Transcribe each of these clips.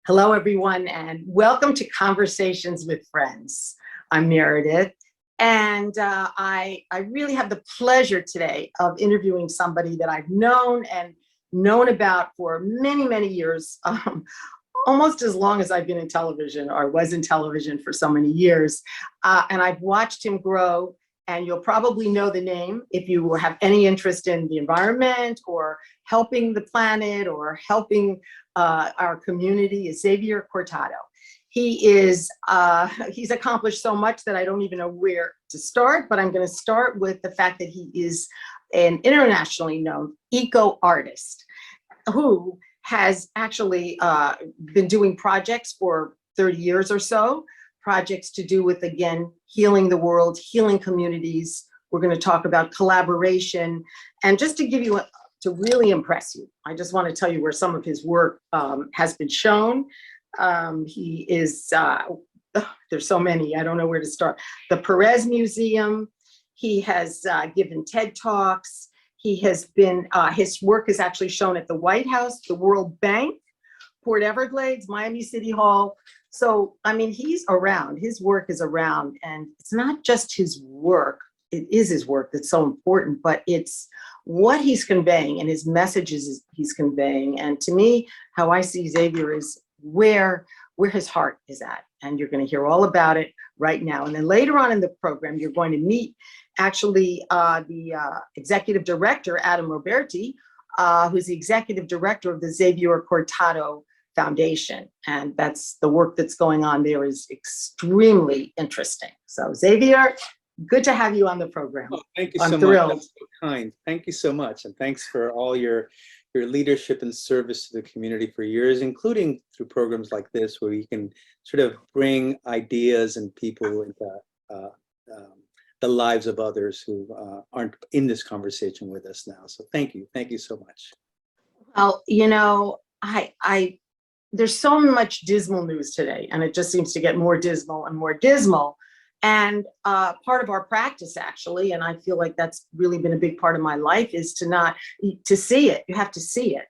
Hello, everyone, and welcome to Conversations with Friends. I'm Meredith, and I really have the pleasure today of interviewing somebody that I've known about for many, many years, almost as long as I've been in television or was in television for so many years. And I've watched him grow, and you'll probably know the name if you have any interest in the environment or helping the planet or helping our community, is Xavier Cortada. He's accomplished so much that I don't even know where to start, but I'm going to start with the fact that he is an internationally known eco artist who has actually been doing projects for 30 years or so, projects to do with, again, healing the world, healing communities. We're going to talk about collaboration. And just to give you to really impress you, I just want to tell you where some of his work has been shown. He is, there's so many, I don't know where to start. The Perez Museum, he has given TED Talks. He has been, his work is actually shown at the White House, the World Bank, Port Everglades, Miami City Hall. So, I mean, he's around, his work is around, and it's not just his work, it is his work that's so important, but it's what he's conveying and his messages he's conveying. And to me, how I see Xavier is where his heart is at. And you're going to hear all about it right now. And then later on in the program, you're going to meet actually the executive director, Adam Roberti, who's the executive director of the Xavier Cortada Foundation. And that's the work that's going on there is extremely interesting. So Xavier, good to have you on the program. Oh, thank you I'm so thrilled. much. That's so kind. Thank you so much. And thanks for all your leadership and service to the community for years, including through programs like this, where you can sort of bring ideas and people into the lives of others who aren't in this conversation with us now. So thank you. Thank you so much. Well, you know, there's so much dismal news today, and it just seems to get more dismal and more dismal. And part of our practice, actually, and I feel like that's really been a big part of my life, is to see it. You have to see it.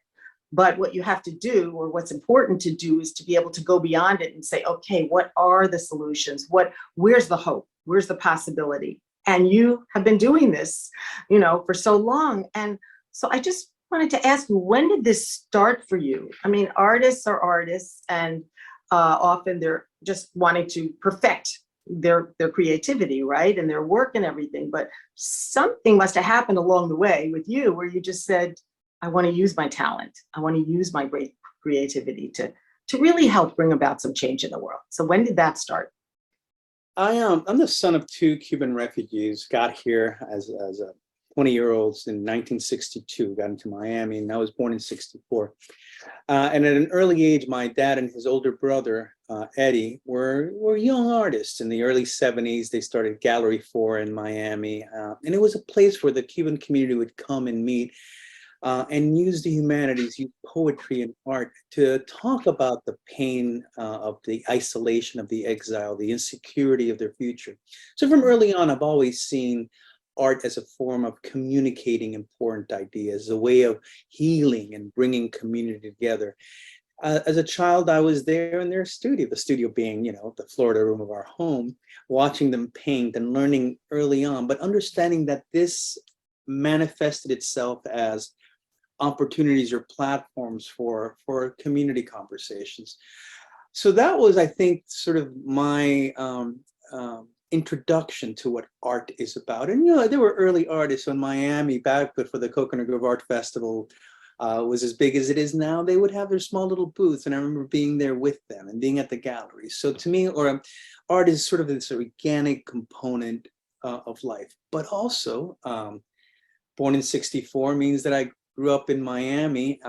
But what you have to do, or what's important to do, is to be able to go beyond it and say, okay, what are the solutions? Where's the hope? Where's the possibility? And you have been doing this, for so long. And so I just wanted to ask you, when did this start for you? I mean, artists are artists, and often they're just wanting to perfect their creativity, right? And their work and everything. But something must have happened along the way with you where you just said, I want to use my talent. I want to use my great creativity to really help bring about some change in the world. So when did that start? I'm the son of two Cuban refugees, got here as a 20-year-old in 1962, got into Miami, and I was born in 64. And at an early age, my dad and his older brother, Eddie, were young artists. In the early 70s, they started Gallery 4 in Miami. And it was a place where the Cuban community would come and meet and use the humanities, use poetry and art to talk about the pain of the isolation, of the exile, the insecurity of their future. So from early on, I've always seen art as a form of communicating important ideas, a way of healing and bringing community together. As a child, I was there in their studio, the studio being, the Florida room of our home, watching them paint and learning early on, but understanding that this manifested itself as opportunities or platforms for community conversations. So that was, I think, sort of my introduction to what art is about. And there were early artists in Miami back before the Coconut Grove Art Festival was as big as it is now. They would have their small little booths, and I remember being there with them and being at the gallery. So to me, art is sort of this organic component of life. But also, born in 64 means that I grew up in Miami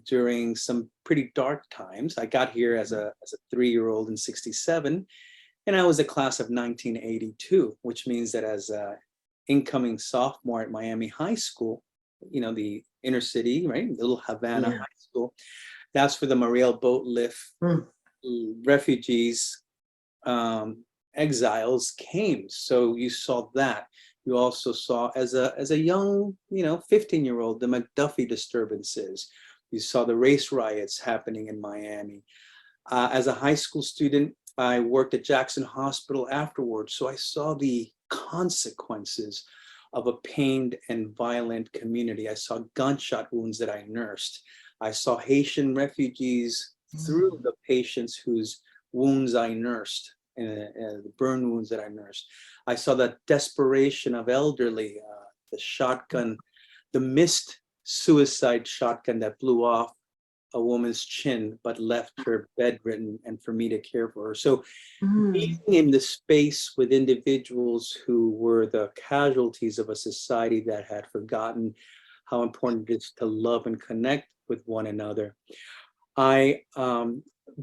during some pretty dark times. I got here as a 3-year-old in 67. And I was a class of 1982, which means that as an incoming sophomore at Miami High School, the inner city, right, Little Havana High School, that's where the Mariel boat lift refugees, exiles came. So you saw that. You also saw as a young, 15-year-old, the McDuffie disturbances. You saw the race riots happening in Miami. As a high school student, I worked at Jackson Hospital afterwards, so I saw the consequences of a pained and violent community. I saw gunshot wounds that I nursed. I saw Haitian refugees through the patients whose wounds I nursed, the burn wounds that I nursed. I saw the desperation of elderly, the shotgun, the missed suicide shotgun that blew off a woman's chin, but left her bedridden and for me to care for her. So being in the space with individuals who were the casualties of a society that had forgotten how important it is to love and connect with one another, I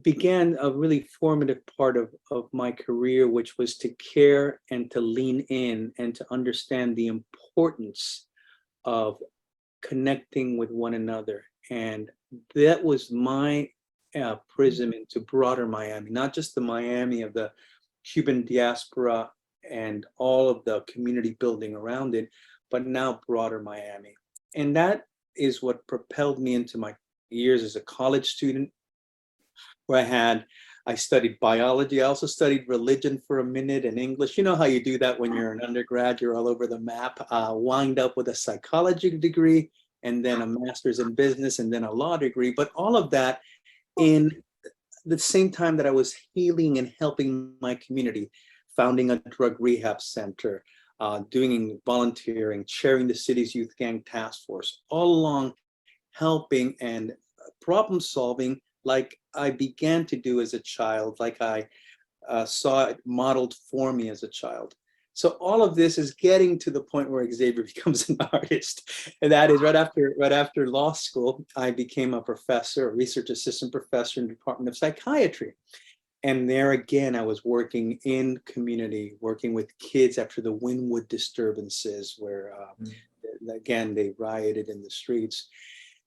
began a really formative part of my career, which was to care and to lean in and to understand the importance of connecting with one another. And that was my prism into broader Miami, not just the Miami of the Cuban diaspora and all of the community building around it, but now broader Miami. And that is what propelled me into my years as a college student, where I studied biology. I also studied religion for a minute and English. You know how you do that when you're an undergrad, you're all over the map. Wind up with a psychology degree and then a master's in business and then a law degree. But all of that in the same time that I was healing and helping my community, founding a drug rehab center, doing volunteering, chairing the city's youth gang task force, all along helping and problem solving like I began to do as a child, like I saw it modeled for me as a child. So all of this is getting to the point where Xavier becomes an artist. And that is right after law school, I became a professor, a research assistant professor in the Department of Psychiatry. And there again, I was working in community, working with kids after the Wynwood disturbances, where again, they rioted in the streets.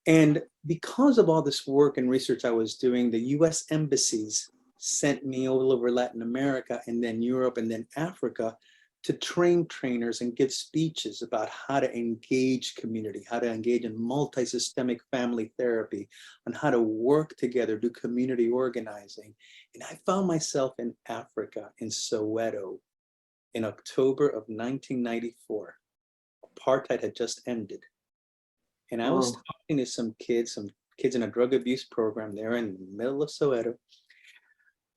And because of all this work and research I was doing, the US embassies sent me all over Latin America and then Europe and then Africa to train trainers and give speeches about how to engage community, how to engage in multi-systemic family therapy, on how to work together, do community organizing. And I found myself in Africa, in Soweto, in October of 1994. Apartheid had just ended. And I was talking to some kids in a drug abuse program there in the middle of Soweto.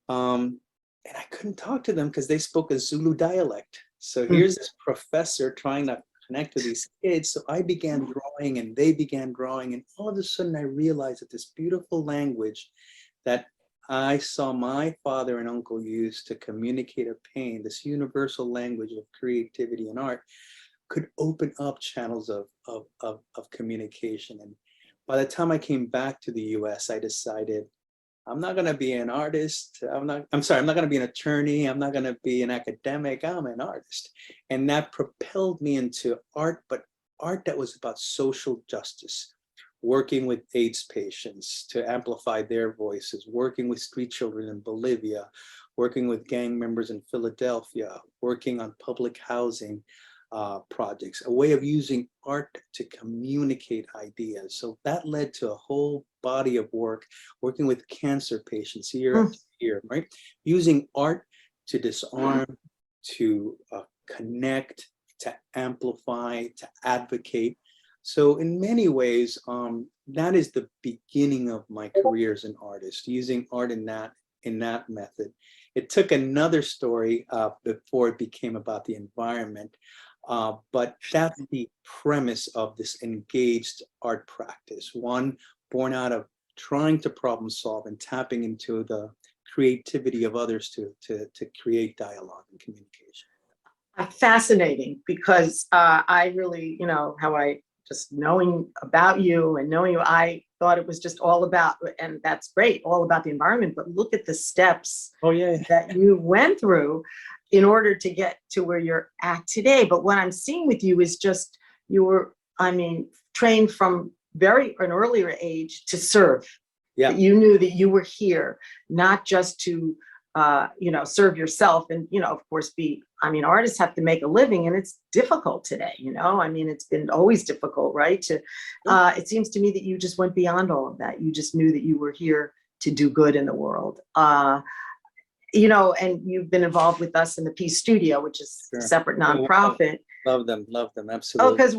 And I couldn't talk to them because they spoke a Zulu dialect. So here's this professor trying to connect with these kids. So I began drawing and they began drawing. And all of a sudden I realized that this beautiful language that I saw my father and uncle use to communicate a pain, this universal language of creativity and art, could open up channels of communication. And by the time I came back to the US, I decided I'm not going to be an artist. I'm not going to be an attorney. I'm not going to be an academic. I'm an artist. And that propelled me into art, but art that was about social justice, working with AIDS patients to amplify their voices, working with street children in Bolivia, working with gang members in Philadelphia, working on public housing projects, a way of using art to communicate ideas. So that led to a whole body of work, working with cancer patients year after year, right? Using art to disarm, to connect, to amplify, to advocate. So in many ways, that is the beginning of my career as an artist, using art in that method. It took another story before it became about the environment. But that's the premise of this engaged art practice, one born out of trying to problem solve and tapping into the creativity of others to create dialogue and communication. Fascinating, because I really, how I just knowing about you and knowing you, I thought it was just all about, and that's great, all about the environment, but look at the steps that you went through in order to get to where you're at today. But what I'm seeing with you is just, you were, trained from an earlier age to serve. Yeah. That you knew that you were here, not just to, serve yourself and, of course, artists have to make a living, and it's difficult today, it's been always difficult, right? It seems to me that you just went beyond all of that. You just knew that you were here to do good in the world. You know, and you've been involved with us in the Peace Studio, which is a separate nonprofit. Love them, absolutely. Oh, because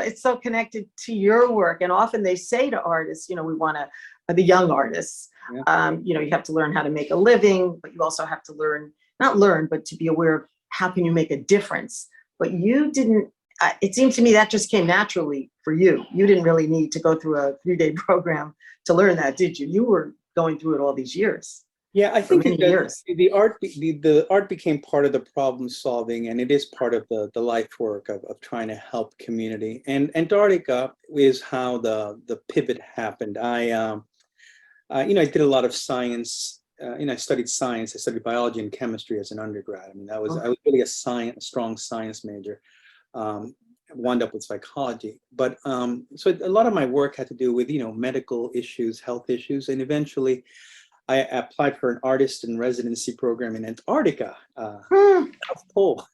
it's so connected to your work. And often they say to artists, you know, we want to, the young artists, you know, you have to learn how to make a living, but you also have to learn, not learn, but to be aware of how can you make a difference. But you didn't, it seems to me that just came naturally for you. You didn't really need to go through a 3-day program to learn that, did you? You were going through it all these years. Yeah, I think the art became part of the problem solving, and it is part of the life work of trying to help community. And Antarctica is how the pivot happened. You know, I did a lot of science. You know, I studied science. I studied biology and chemistry as an undergrad. I mean, I was really a strong science major. Wound up with psychology, but so a lot of my work had to do with, you know, medical issues, health issues, and eventually I applied for an artist in residency program in Antarctica, South Pole.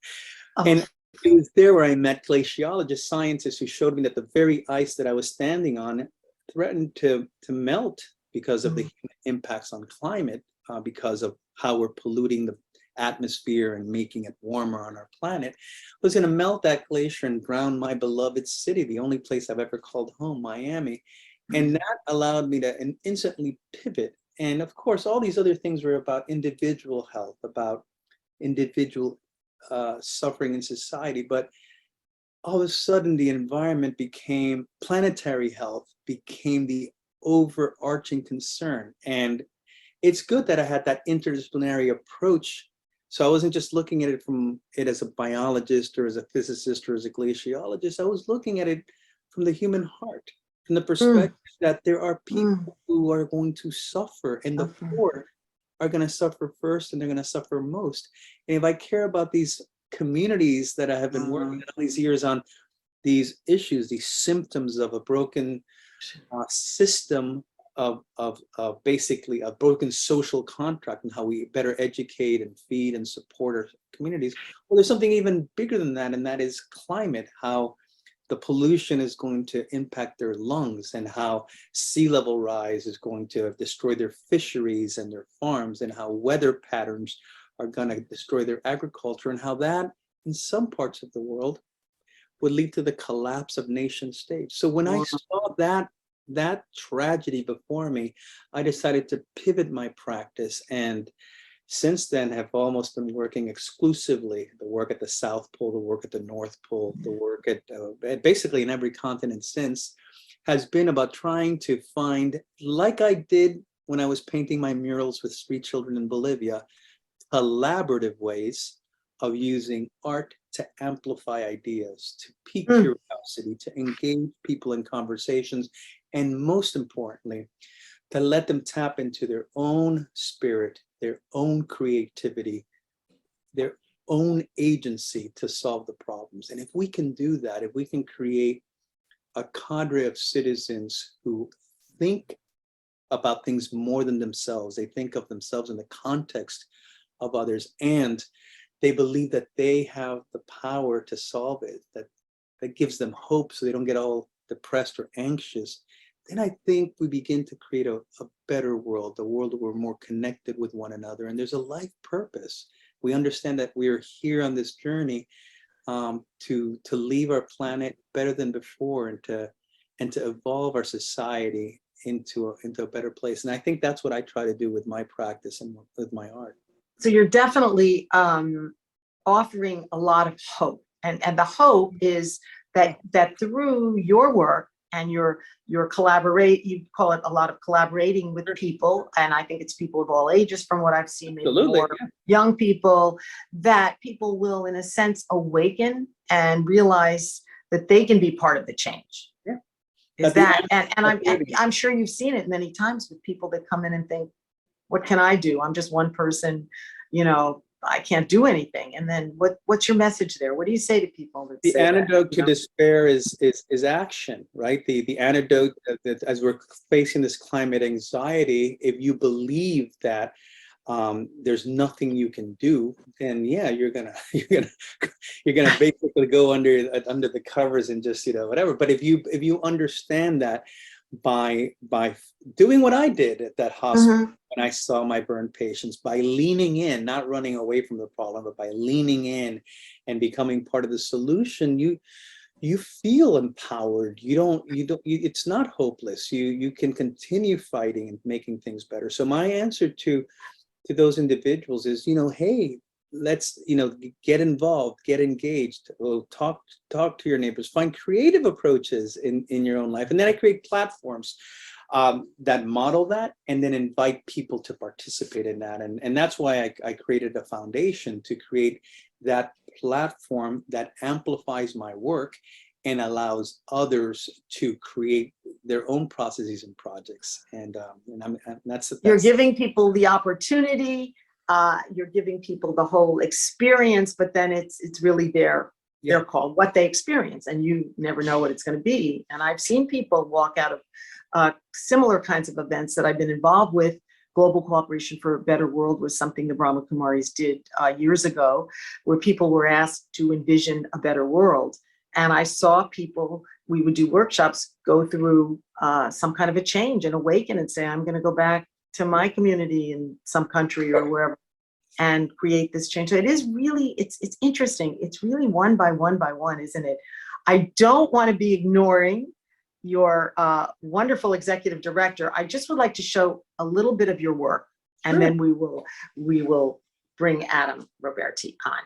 And it was there where I met glaciologists, scientists who showed me that the very ice that I was standing on threatened to melt because of the impacts on climate, because of how we're polluting the atmosphere and making it warmer on our planet. I was going to melt that glacier and drown my beloved city, the only place I've ever called home, Miami. And that allowed me to instantly pivot. And of course, all these other things were about individual health, about individual suffering in society. But all of a sudden, the environment became, planetary health became the overarching concern. And it's good that I had that interdisciplinary approach. So I wasn't just looking at it as a biologist or as a physicist or as a glaciologist. I was looking at it from the human heart, from the perspective that there are people who are going to suffer, and the poor are going to suffer first, and they're going to suffer most. And if I care about these communities that I have been working all these years on these issues, these symptoms of a broken system of basically a broken social contract, and how we better educate and feed and support our communities. Well, there's something even bigger than that, and that is climate, how the pollution is going to impact their lungs, and how sea level rise is going to destroy their fisheries and their farms, and how weather patterns are going to destroy their agriculture, and how that, in some parts of the world, would lead to the collapse of nation states. So when I saw that tragedy before me, I decided to pivot my practice, and since then have almost been working exclusively, the work at the South Pole, the work at the North Pole, the work at basically in every continent since, has been about trying to find, like I did when I was painting my murals with street children in Bolivia, collaborative ways of using art to amplify ideas, to pique curiosity, to engage people in conversations, and most importantly, to let them tap into their own spirit, their own creativity, their own agency to solve the problems. And if we can do that, if we can create a cadre of citizens who think about things more than themselves, they think of themselves in the context of others, and they believe that they have the power to solve it, that gives them hope so they don't get all depressed or anxious, then I think we begin to create a better world, a world where we're more connected with one another, and there's a life purpose. We understand that we are here on this journey to leave our planet better than before, and to evolve our society into a better place. And I think that's what I try to do with my practice and with my art. So you're definitely offering a lot of hope, and the hope is that through your work and your collaborate, you call it a lot of collaborating with people, and I think it's people of all ages from what I've seen, maybe more young people, that people will in a sense awaken and realize that they can be part of the change. Yeah. Is that, and I'm sure you've seen it many times with people that come in and think, what can I do? I'm just one person, you know, I can't do anything. And then what's your message there? What do you say to people that the antidote to despair is action, right? The antidote that as we're facing this climate anxiety, if you believe that there's nothing you can do, then yeah, you're gonna basically go under the covers and just, you know, whatever. But if you understand that by doing what I did at that hospital Mhm. when I saw my burn patients, by leaning in, not running away from the problem, but by leaning in and becoming part of the solution, you feel empowered. It's not hopeless. You can continue fighting and making things better. So my answer to those individuals is, hey, let's, get involved, get engaged, talk to your neighbors, find creative approaches in your own life. And then I create platforms that model that, and then invite people to participate in that. And that's why I created a foundation, to create that platform that amplifies my work and allows others to create their own processes and projects. And that's You're giving people the opportunity, you're giving people the whole experience, but then it's really their call, what they experience, and you never know what it's going to be. And I've seen people walk out of similar kinds of events that I've been involved with. Global Cooperation for a Better World was something the Brahma Kumaris did years ago, where people were asked to envision a better world. And I saw people, we would do workshops, go through some kind of a change and awaken and say, I'm going to go back to my community in some country or wherever and create this change. So it is really, it's interesting. It's really one by one, isn't it? I don't want to be ignoring your wonderful executive director. I just would like to show a little bit of your work, and then we will bring Adam Roberti on.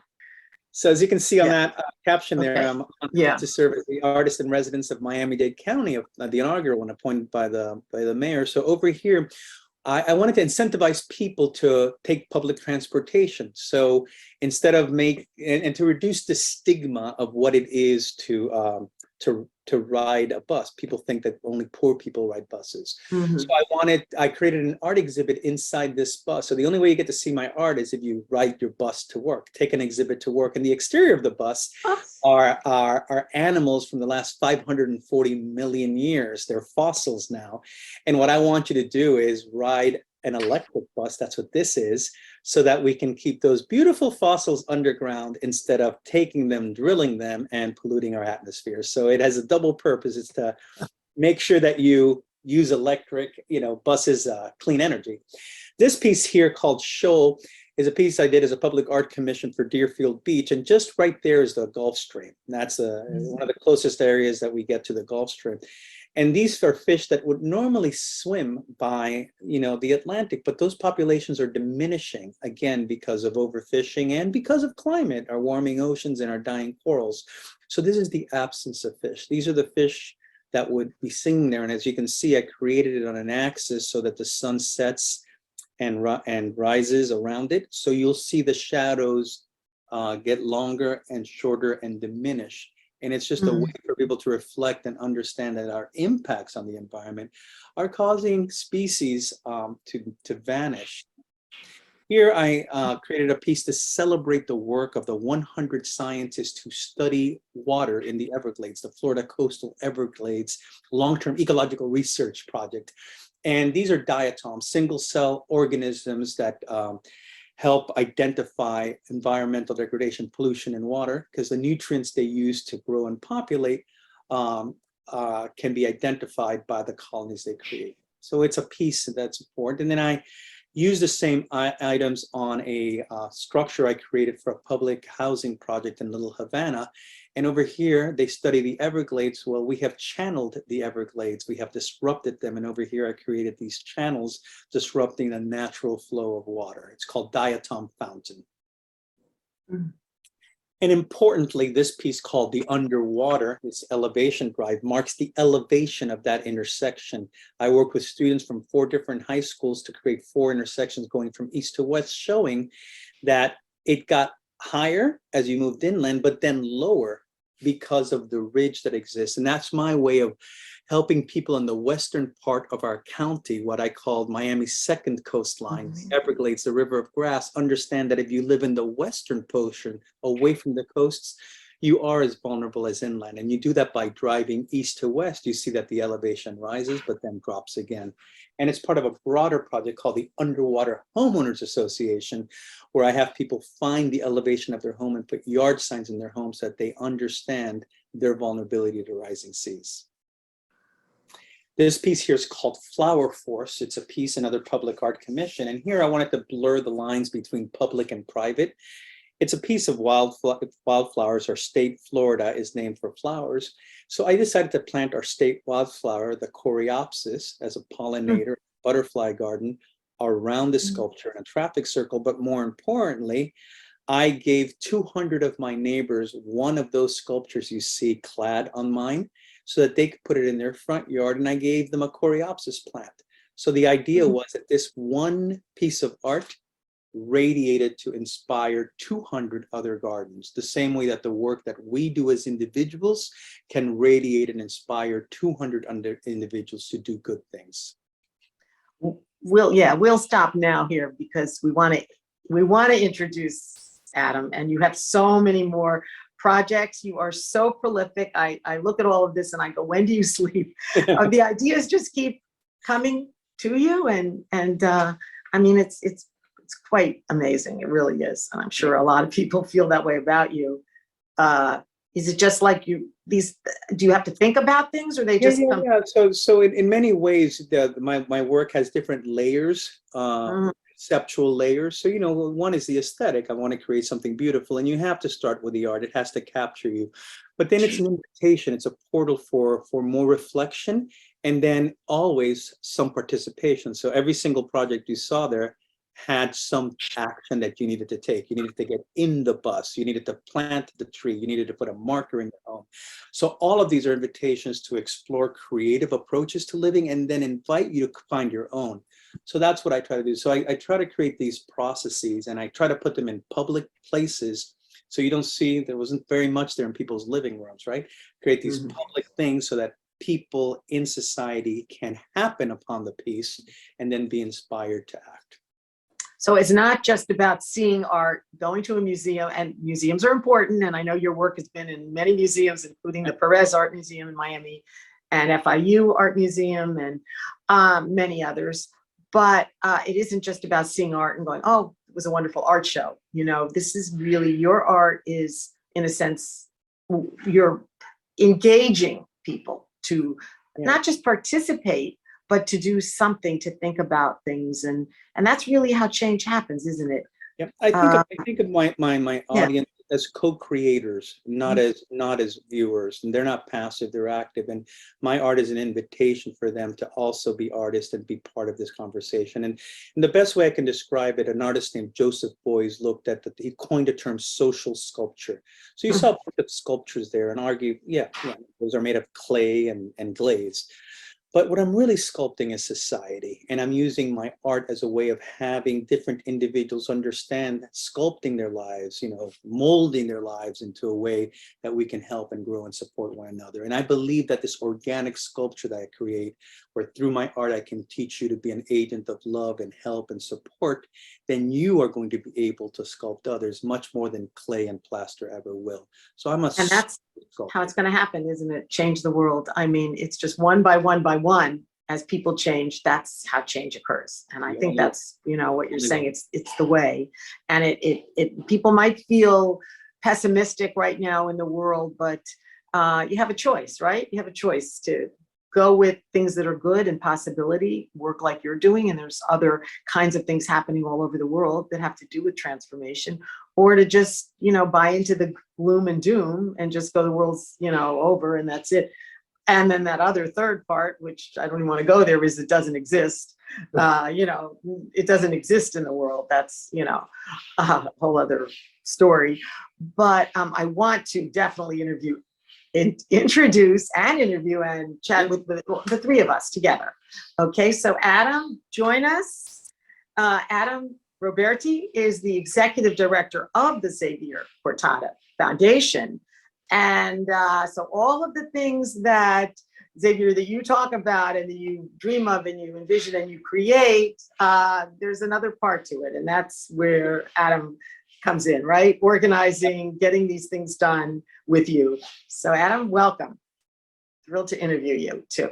So as you can see on that caption there, I'm Yeah. to serve as the artist in residence of Miami-Dade County, of the inaugural one appointed by the mayor. So over here, I wanted to incentivize people to take public transportation. So instead of and to reduce the stigma of what it is to ride a bus. People think that only poor people ride buses. Mhm. So I created an art exhibit inside this bus. So the only way you get to see my art is if you ride your bus to work, take an exhibit to work. And the exterior of the bus are animals from the last 540 million years. They're fossils now. And what I want you to do is ride an electric bus, that's what this is, so that we can keep those beautiful fossils underground instead of taking them, drilling them, and polluting our atmosphere. So it has a double purpose. It's to make sure that you use electric, buses, clean energy. This piece here called Shoal is a piece I did as a public art commission for Deerfield Beach. And just right there is the Gulf Stream. That's one of the closest areas that we get to the Gulf Stream. And these are fish that would normally swim by, the Atlantic, but those populations are diminishing, again, because of overfishing and because of climate, our warming oceans and our dying corals. So this is the absence of fish. These are the fish that would be singing there. And as you can see, I created it on an axis so that the sun sets and rises around it. So you'll see the shadows get longer and shorter and diminish. And it's just a way for people to reflect and understand that our impacts on the environment are causing species to vanish. Here I created a piece to celebrate the work of the 100 scientists who study water in the Everglades, the Florida Coastal Everglades long-term ecological research project. And these are diatoms, single-cell organisms that help identify environmental degradation, pollution in water, because the nutrients they use to grow and populate can be identified by the colonies they create. So it's a piece that's important. And then I use the same items on a structure I created for a public housing project in Little Havana. And over here, they study the Everglades. Well, we have channeled the Everglades. We have disrupted them. And over here, I created these channels disrupting the natural flow of water. It's called Diatom Fountain. And importantly, this piece called The Underwater, this elevation drive, marks the elevation of that intersection. I work with students from 4 different high schools to create 4 intersections going from east to west, showing that it got higher as you moved inland, but then lower because of the ridge that exists. And that's my way of helping people in the western part of our county, what I called Miami's second coastline, the Everglades, the River of Grass, understand that if you live in the western portion, away from the coasts, you are as vulnerable as inland. And you do that by driving east to west. You see that the elevation rises, but then drops again. And it's part of a broader project called the Underwater Homeowners Association, where I have people find the elevation of their home and put yard signs in their homes so that they understand their vulnerability to rising seas. This piece here is called Flower Force. It's a piece, another public art commission. And here I wanted to blur the lines between public and private. It's a piece of wildflowers. Our state, Florida, is named for flowers. So I decided to plant our state wildflower, the coreopsis, as a pollinator, butterfly garden around the sculpture in a traffic circle. But more importantly, I gave 200 of my neighbors one of those sculptures you see clad on mine so that they could put it in their front yard, and I gave them a coreopsis plant. So the idea was that this one piece of art radiated to inspire 200 other gardens, the same way that the work that we do as individuals can radiate and inspire 200 other individuals to do good things. We'll stop now here because we want to introduce Adam, and you have so many more projects. You are so prolific. I look at all of this and I go, when do you sleep? The ideas just keep coming to you, and I mean, it's quite amazing. It really is. And I'm sure a lot of people feel that way about you. Is it just like do you have to think about things, or they just come? Yeah. So in many ways, my work has different layers, conceptual layers. So, one is the aesthetic. I want to create something beautiful, and you have to start with the art. It has to capture you. But then it's an invitation. It's a portal for more reflection, and then always some participation. So every single project you saw there had some action that you needed to take. You needed to get in the bus. You needed to plant the tree. You needed to put a marker in your home. So all of these are invitations to explore creative approaches to living, and then invite you to find your own. So that's what I try to do. So I try to create these processes, and I try to put them in public places. So you don't see, there wasn't very much there in people's living rooms, right? Create these public things so that people in society can happen upon the piece and then be inspired to act. So it's not just about seeing art, going to a museum, and museums are important. And I know your work has been in many museums, including the Perez Art Museum in Miami and FIU Art Museum and many others. But it isn't just about seeing art and going, oh, it was a wonderful art show. This is really, your art is, in a sense, you're engaging people to not just participate, but to do something, to think about things. And that's really how change happens, isn't it? Yeah, I think of my audience as co-creators, not as viewers. And they're not passive, they're active. And my art is an invitation for them to also be artists and be part of this conversation. And the best way I can describe it, an artist named Joseph Beuys looked at he coined the term social sculpture. So you saw a bunch of sculptures there and argue, those are made of clay and glaze. But what I'm really sculpting is society, and I'm using my art as a way of having different individuals understand that sculpting their lives, molding their lives into a way that we can help and grow and support one another. And I believe that this organic sculpture that I create, where through my art I can teach you to be an agent of love and help and support, then you are going to be able to sculpt others much more than clay and plaster ever will. So and that's how it's going to happen, isn't it? Change the world. I mean, it's just one by one, as people change, that's how change occurs. And I think that's, what you're saying, it's the way. And it people might feel pessimistic right now in the world, but you have a choice, right? You have a choice to go with things that are good and possibility, work like you're doing. And there's other kinds of things happening all over the world that have to do with transformation, or to just, buy into the gloom and doom and just go, the world's, over and that's it. And then that other third part, which I don't even want to go there, is it doesn't exist. It doesn't exist in the world. That's, a whole other story. But I want to definitely introduce and interview and chat with the three of us together. Okay, so Adam, join us. Adam Roberti is the executive director of the Xavier Cortada Foundation. And so all of the things that, Xavier, that you talk about and that you dream of and you envision and you create, there's another part to it. And that's where Adam comes in, right? Organizing, getting these things done with you. So Adam, welcome. Thrilled to interview you too.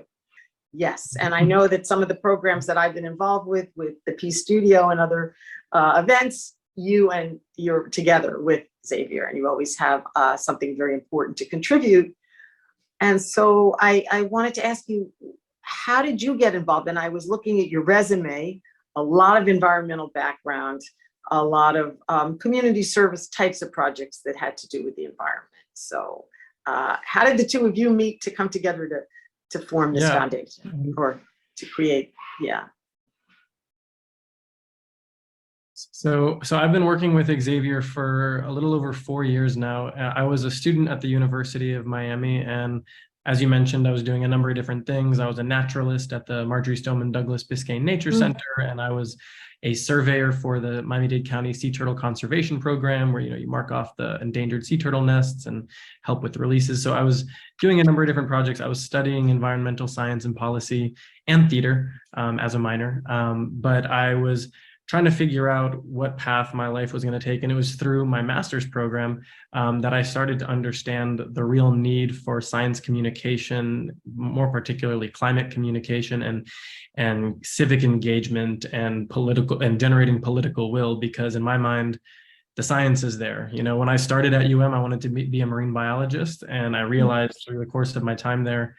Yes, and I know that some of the programs that I've been involved with the Peace Studio and other events, you're together with Xavier, and you always have something very important to contribute. And so I wanted to ask you, how did you get involved? And I was looking at your resume, a lot of environmental background, a lot of community service types of projects that had to do with the environment. So how did the two of you meet to come together to form this foundation or to create? Yeah. So I've been working with Xavier for a little over 4 years now. I was a student at the University of Miami, and as you mentioned, I was doing a number of different things. I was a naturalist at the Marjorie Stoneman Douglas Biscayne Nature Center, and I was a surveyor for the Miami-Dade County Sea Turtle Conservation Program, where you mark off the endangered sea turtle nests and help with releases. So I was doing a number of different projects. I was studying environmental science and policy and theater as a minor, but I was trying to figure out what path my life was going to take. And it was through my master's program that I started to understand the real need for science communication, more particularly climate communication and civic engagement and generating political will, because in my mind, the science is there. When I started at UM, I wanted to be a marine biologist. And I realized through the course of my time there,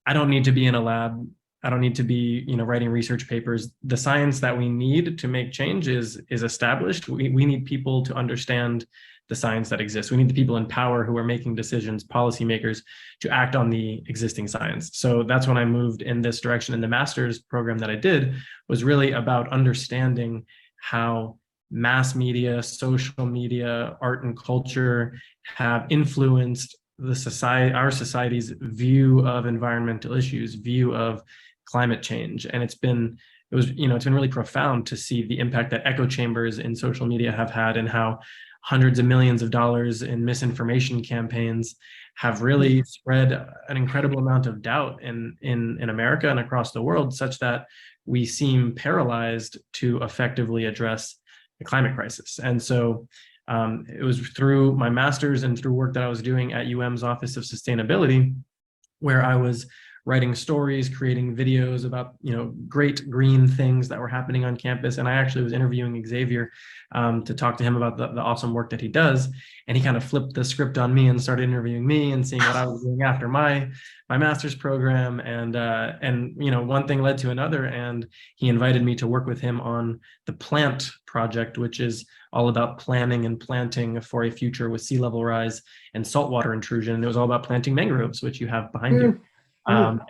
I don't need to be in a lab. I don't need to be, writing research papers. The science that we need to make change is established. We need people to understand the science that exists. We need the people in power who are making decisions, policymakers, to act on the existing science. So that's when I moved in this direction. And the master's program that I did was really about understanding how mass media, social media, art and culture have influenced our society's view of environmental issues, view of climate change. And it's been really profound to see the impact that echo chambers in social media have had, and how hundreds of millions of dollars in misinformation campaigns have really spread an incredible amount of doubt in America and across the world, such that we seem paralyzed to effectively address the climate crisis. And so it was through my master's and through work that I was doing at UM's Office of Sustainability, where I was writing stories, creating videos about great green things that were happening on campus. And I actually was interviewing Xavier to talk to him about the awesome work that he does. And he kind of flipped the script on me and started interviewing me and seeing what I was doing after my master's program. And one thing led to another, and he invited me to work with him on the Plant project, which is all about planning and planting for a future with sea level rise and saltwater intrusion. And it was all about planting mangroves, which you have behind you.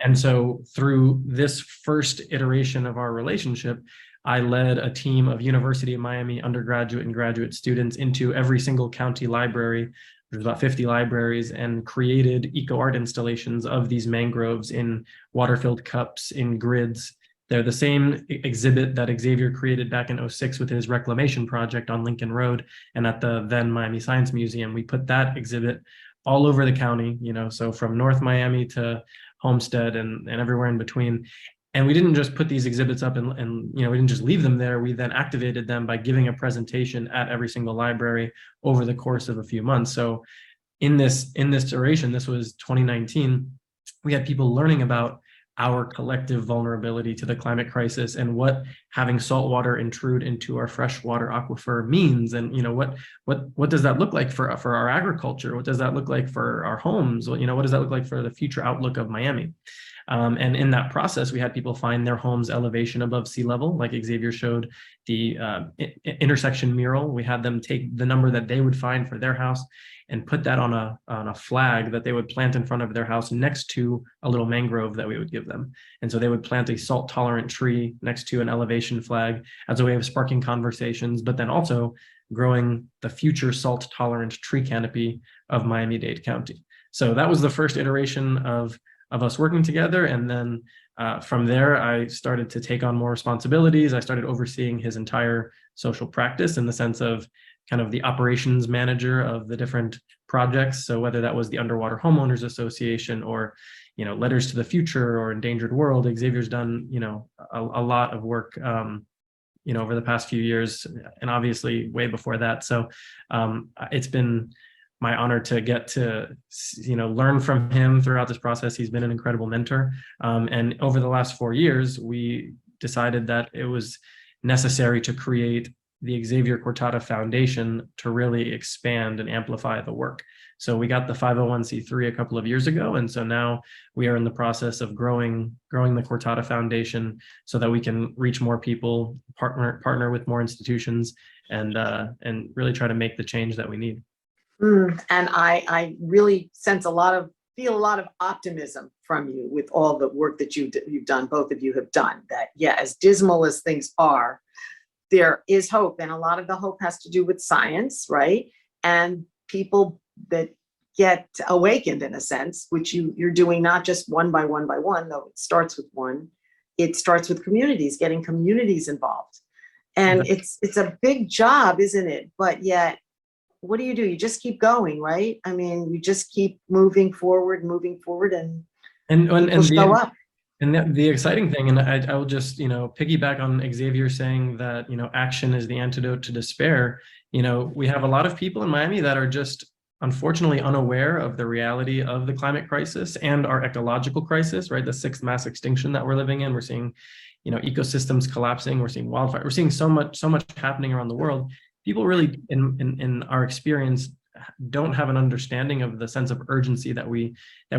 And so through this first iteration of our relationship, I led a team of University of Miami undergraduate and graduate students into every single county library. There's about 50 libraries, and created eco art installations of these mangroves in water-filled cups, in grids. They're the same exhibit that Xavier created back in 2006 with his reclamation project on Lincoln Road and at the then Miami Science Museum. We put that exhibit all over the county, so from North Miami to Homestead and everywhere in between. And we didn't just put these exhibits up and we didn't just leave them there. We then activated them by giving a presentation at every single library over the course of a few months. So in this duration, this was 2019, we had people learning about our collective vulnerability to the climate crisis and what having saltwater intrude into our freshwater aquifer means. And what does that look like for our agriculture? What does that look like for our homes? What does that look like for the future outlook of Miami? And in that process, we had people find their home's elevation above sea level, like Xavier showed the intersection mural. We had them take the number that they would find for their house and put that on a flag that they would plant in front of their house next to a little mangrove that we would give them. And so they would plant a salt tolerant tree next to an elevation flag as a way of sparking conversations, but then also growing the future salt tolerant tree canopy of Miami-Dade County. So that was the first iteration of us working together. And then from there, I started to take on more responsibilities. I started overseeing his entire social practice in the sense of kind of the operations manager of the different projects. So whether that was the Underwater Homeowners Association or, Letters to the Future or Endangered World, Xavier's done, a lot of work, over the past few years, and obviously way before that. So it's been my honor to get to, learn from him throughout this process. He's been an incredible mentor. And over the last 4 years, we decided that it was necessary to create the Xavier Cortada Foundation to really expand and amplify the work. So we got the 501c3 a couple of years ago. And so now we are in the process of growing the Cortada Foundation so that we can reach more people, partner with more institutions, and really try to make the change that we need. And I really feel a lot of optimism from you with all the work that you've done, both of you have done, that, yeah, as dismal as things are, there is hope. And a lot of the hope has to do with science, right? And people that get awakened in a sense, which you're doing not just one by one, though it starts with one. It starts with communities, getting communities involved. And it's a big job, isn't it? But yet, what do? You just keep going, right? I mean, you just keep moving forward, and people show up. And the exciting thing, and I will just, piggyback on Xavier saying that, action is the antidote to despair. We have a lot of people in Miami that are just unfortunately unaware of the reality of the climate crisis and our ecological crisis, right? The sixth mass extinction that we're living in. We're seeing, ecosystems collapsing. We're seeing wildfire. We're seeing so much happening around the world. People really, in our experience, don't have an understanding of the sense of urgency that we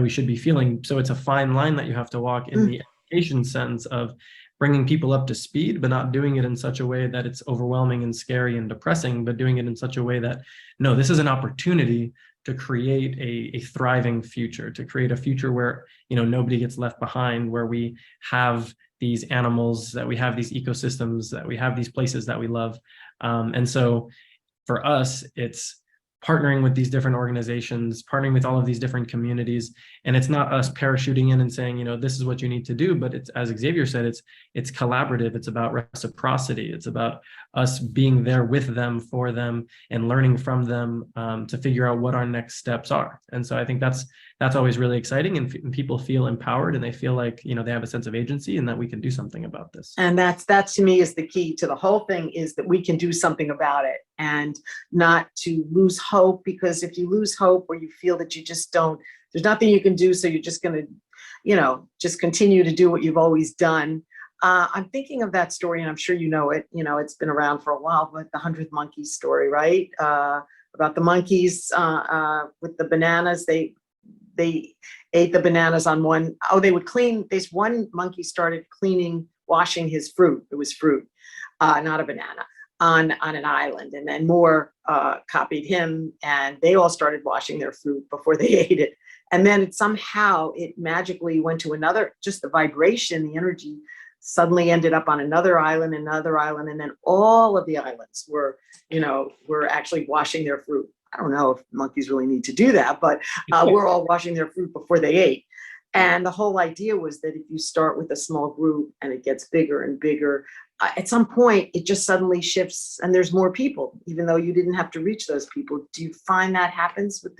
should be feeling. So it's a fine line that you have to walk in the education sense of bringing people up to speed, but not doing it in such a way that it's overwhelming and scary and depressing, but doing it in such a way that, no, this is an opportunity to create a thriving future, to create a future where, nobody gets left behind, where we have these animals, that we have these ecosystems, that we have these places that we love. And so for us, it's partnering with these different organizations, partnering with all of these different communities. And it's not us parachuting in and saying, this is what you need to do, but it's, as Xavier said, it's collaborative. It's about reciprocity. It's about us being there with them, for them, and learning from them to figure out what our next steps are. And so I think that's always really exciting, and people feel empowered, and they feel like, they have a sense of agency and that we can do something about this. And that to me is the key to the whole thing, is that we can do something about it, and not to lose hope, because if you lose hope, or you feel that you just there's nothing you can do, so you're just going to, just continue to do what you've always done. I'm thinking of that story, and I'm sure you know it. It's been around for a while, but the 100 Monkeys story, right? About the monkeys with the bananas. They ate the bananas on one. Oh, they would clean. This one monkey started washing his fruit. It was fruit, not a banana, on an island. And then more copied him, and they all started washing their fruit before they ate it. And then it magically went to another, just the vibration, the energy suddenly ended up on another island. And then all of the islands were actually washing their fruit. I don't know if monkeys really need to do that, but we're all washing their fruit before they ate. And the whole idea was that if you start with a small group and it gets bigger and bigger, at some point it just suddenly shifts, and there's more people, even though you didn't have to reach those people. Do you find that happens with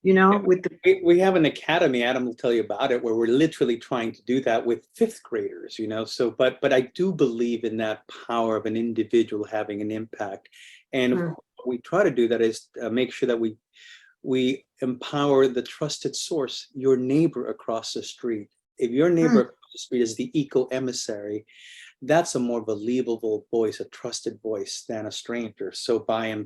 we have an academy, Adam will tell you about it, where we're literally trying to do that with fifth graders, so, but I do believe in that power of an individual having an impact. And we try to do that is make sure that we empower the trusted source, your neighbor across the street. If your neighbor across the street is the eco-emissary, that's a more believable voice, a trusted voice, than a stranger. So by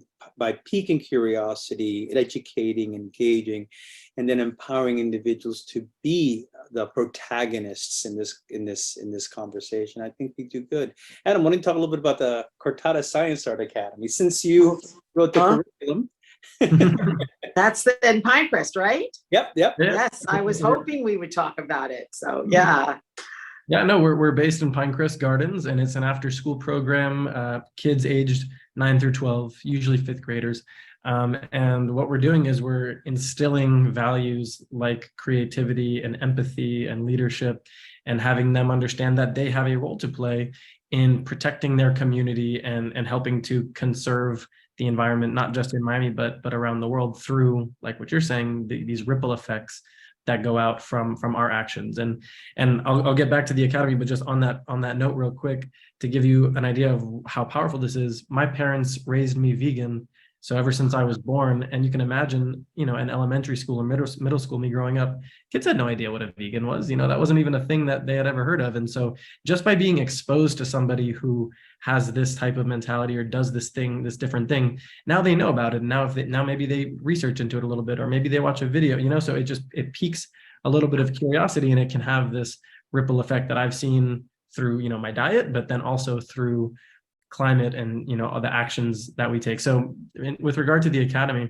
piquing curiosity, educating, engaging, and then empowering individuals to be the protagonists in this conversation, I think we do good. Adam, why don't you talk a little bit about the Cortada Science Art Academy, since you wrote the curriculum? That's in Pinecrest, right? Yep. Yes, I was hoping we would talk about it. So yeah. Yeah, no, we're based in Pinecrest Gardens, and it's an after-school program, kids aged 9 through 12, usually fifth graders. And what we're doing is we're instilling values like creativity and empathy and leadership, and having them understand that they have a role to play in protecting their community and helping to conserve the environment, not just in Miami, but around the world, through, like what you're saying, these ripple effects that go out from our actions. And I'll get back to the academy, but just on that note real quick, to give you an idea of how powerful this is. My parents raised me vegan So ever since I was born, and you can imagine, in elementary school or middle school, me growing up, kids had no idea what a vegan was. That wasn't even a thing that they had ever heard of. And so just by being exposed to somebody who has this type of mentality or does this different thing, now they know about it. And now maybe they research into it a little bit, or maybe they watch a video, so it piques a little bit of curiosity, and it can have this ripple effect that I've seen through, my diet, but then also through climate and, the actions that we take. So with regard to the Academy,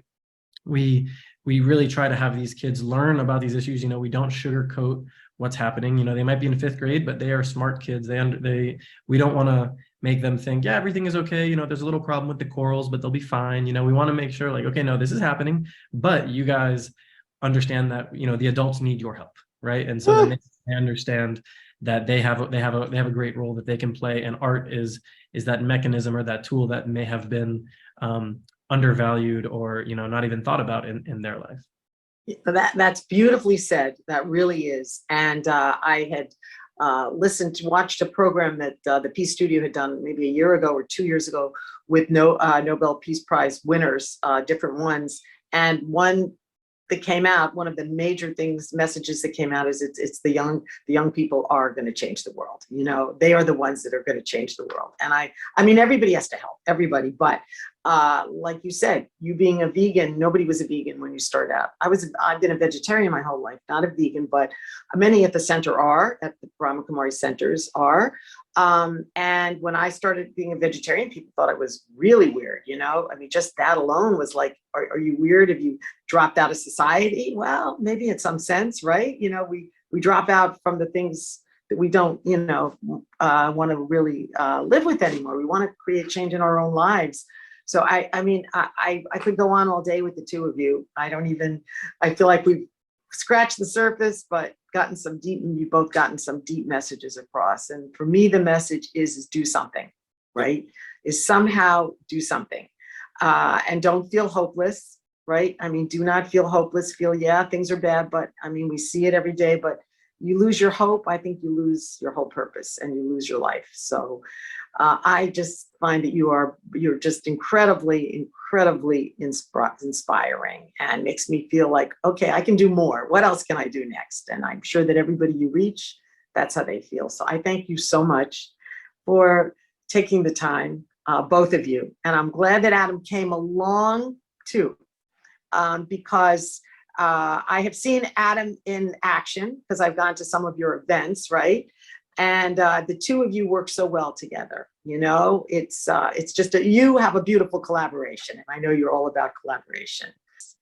we really try to have these kids learn about these issues. We don't sugarcoat what's happening. They might be in 5th grade, but they are smart kids. We don't want to make them think, yeah, everything is okay. There's a little problem with the corals, but they'll be fine. We want to make sure, like, okay, no, this is happening, but you guys understand that, the adults need your help, right? And so then they understand that they have a great role that they can play, and art is that mechanism or that tool that may have been undervalued or not even thought about in their life. That's beautifully said. That really is. And I had watched a program that the Peace Studio had done maybe a year ago or 2 years ago with Nobel Peace Prize winners, different ones, and one that came out, one of the major messages that came out is it's the young people are going to change the world. They are the ones that are going to change the world. And I mean, everybody has to help, everybody. But like you said, you being a vegan, nobody was a vegan when you started out. I've been a vegetarian my whole life, not a vegan, but many at the center are, at the Brahma Kumari centers are. And when I started being a vegetarian, people thought I was really weird. I mean, just that alone was like, are you weird if you dropped out of society? Well, maybe in some sense, right? We drop out from the things that we don't, want to really live with anymore. We want to create change in our own lives. So I mean, I could go on all day with the two of you. I feel like we've scratched the surface, but you've both gotten some deep messages across. And for me, the message is do something, right? Is somehow do something. And don't feel hopeless, right? I mean, do not feel hopeless. Feel, yeah, things are bad, but I mean, we see it every day, but you lose your hope, I think you lose your whole purpose and you lose your life. So I just find that you're just incredibly inspiring, and makes me feel like, okay, I can do more. What else can I do next? And I'm sure that everybody you reach, that's how they feel. So I thank you so much for taking the time, both of you. And I'm glad that Adam came along too, because I have seen Adam in action, because I've gone to some of your events, right? And the two of you work so well together. It's just you have a beautiful collaboration, and I know you're all about collaboration.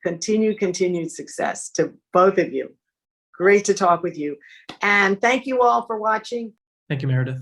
Continued success to both of you. Great to talk with you, and thank you all for watching. Thank you, Meredith.